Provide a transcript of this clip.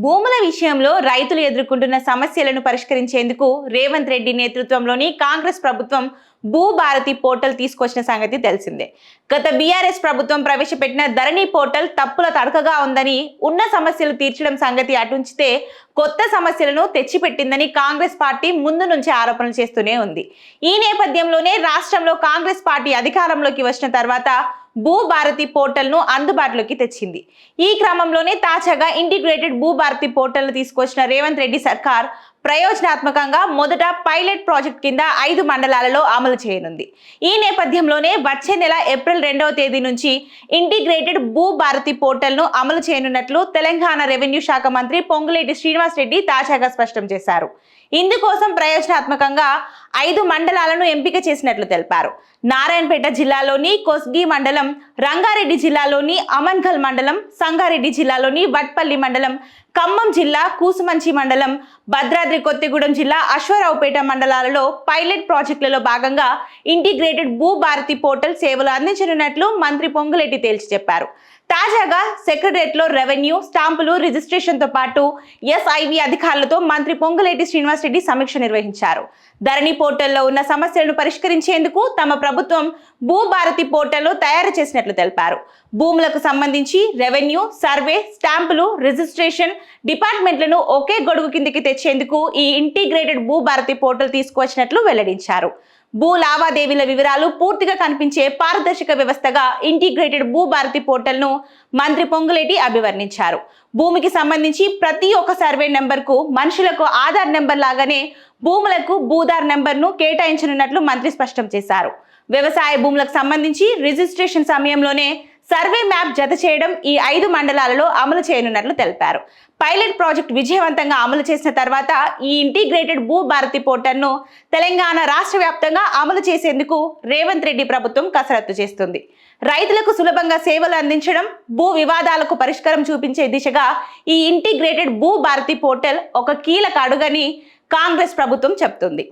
భూముల విషయంలో రైతులు ఎదుర్కొంటున్న సమస్యలను పరిష్కరించేందుకు రేవంత్ రెడ్డి నేతృత్వంలోని కాంగ్రెస్ ప్రభుత్వం భూభారతి పోర్టల్ తీసుకొచ్చిన సంగతి తెలిసిందే. గత బీఆర్ఎస్ ప్రభుత్వం ప్రవేశపెట్టిన ధరణి పోర్టల్ తప్పుల తడకగా ఉందని, ఉన్న సమస్యలు తీర్చడం సంగతి అటుంచితే కొత్త సమస్యలను తెచ్చిపెట్టిందని కాంగ్రెస్ పార్టీ ముందు నుంచి ఆరోపణలు చేస్తూనే ఉంది. ఈ నేపథ్యంలోనే రాష్ట్రంలో కాంగ్రెస్ పార్టీ అధికారంలోకి వచ్చిన తర్వాత భూభారతి పోర్టల్ ను అందుబాటులోకి తెచ్చింది. ఈ క్రమంలోనే తాజాగా ఇంటిగ్రేటెడ్ భూభారతి పోర్టల్ ను తీసుకొచ్చిన రేవంత్ రెడ్డి సర్కార్ ప్రయోజనాత్మకంగా మొదట పైలట్ ప్రాజెక్ట్ కింద 5 మండలాలలో అమలు చేయనుంది. ఈ నేపథ్యంలోనే వచ్చే నెల ఏప్రిల్ 2వ తేదీ నుంచి ఇంటిగ్రేటెడ్ భూభారతి పోర్టల్ ను అమలు చేయనున్నట్లు తెలంగాణ రెవెన్యూ శాఖ మంత్రి పొంగులేటి శ్రీనివాస్ రెడ్డి తాజాగా స్పష్టం చేశారు. ఇందుకోసం ప్రయోజనాత్మకంగా 5 మండలాలను ఎంపిక చేసినట్లు తెలిపారు. నారాయణపేట జిల్లాలోని కొస్గి మండలం, రంగారెడ్డి జిల్లాలోని అమన్గల్ మండలం, సంగారెడ్డి జిల్లాలోని వట్పల్లి మండలం, ఖమ్మం జిల్లా కూసుమంచి మండలం, భద్రాద్రి కొత్తగూడెం జిల్లా అశ్వారావుపేట మండలాలలో పైలట్ ప్రాజెక్టులలో భాగంగా ఇంటిగ్రేటెడ్ భూభారతి పోర్టల్ సేవలు అందించనున్నట్లు మంత్రి పొంగులేటి తేల్చి చెప్పారు. తాజాగా సెక్రటరియట్లో రెవెన్యూ, స్టాంపులు, రిజిస్ట్రేషన్తో పాటు ఎస్ఐవి అధికారులతో మంత్రి పొంగులేటి శ్రీనివాస్ రెడ్డి సమీక్ష నిర్వహించారు. ధరణి పోర్టల్లో ఉన్న సమస్యలను పరిష్కరించేందుకు తమ ప్రభుత్వం భూభారతి పోర్టల్ను తయారు చేసినట్లు తెలిపారు. భూములకు సంబంధించి రెవెన్యూ, సర్వే, స్టాంపులు, రిజిస్ట్రేషన్ డిపార్ట్మెంట్లను ఒకే గొడుగు కిందకి తెచ్చేందుకు ఈ ఇంటిగ్రేటెడ్ భూభారతి పోర్టల్ తీసుకువచ్చినట్లు వెల్లడించారు. భూ లావాదేవీల వివరాలు పూర్తిగా కనిపించే పారదర్శక వ్యవస్థగా ఇంటిగ్రేటెడ్ భూభారతి పోర్టల్ను మంత్రి పొంగులేటి అభివర్ణించారు. భూమికి సంబంధించి ప్రతి ఒక్క సర్వే నెంబర్కు మనుషులకు ఆధార్ నెంబర్ లాగానే భూములకు భూధార్ నెంబర్ను కేటాయించనున్నట్లు మంత్రి స్పష్టం చేశారు. వ్యవసాయ భూములకు సంబంధించి రిజిస్ట్రేషన్ సమయంలోనే సర్వే మ్యాప్ జత చేయడం ఈ 5 మండలాలలో అమలు చేయనున్నట్లు తెలిపారు. పైలట్ ప్రాజెక్ట్ విజయవంతంగా అమలు చేసిన తర్వాత ఈ ఇంటిగ్రేటెడ్ భూభారతి పోర్టల్ను తెలంగాణ రాష్ట్ర వ్యాప్తంగా అమలు చేసేందుకు రేవంత్ రెడ్డి ప్రభుత్వం కసరత్తు చేస్తుంది. రైతులకు సులభంగా సేవలు అందించడం, భూ వివాదాలకు పరిష్కారం చూపించే దిశగా ఈ ఇంటిగ్రేటెడ్ భూభారతి పోర్టల్ ఒక కీలక అడుగని కాంగ్రెస్ ప్రభుత్వం చెబుతుంది.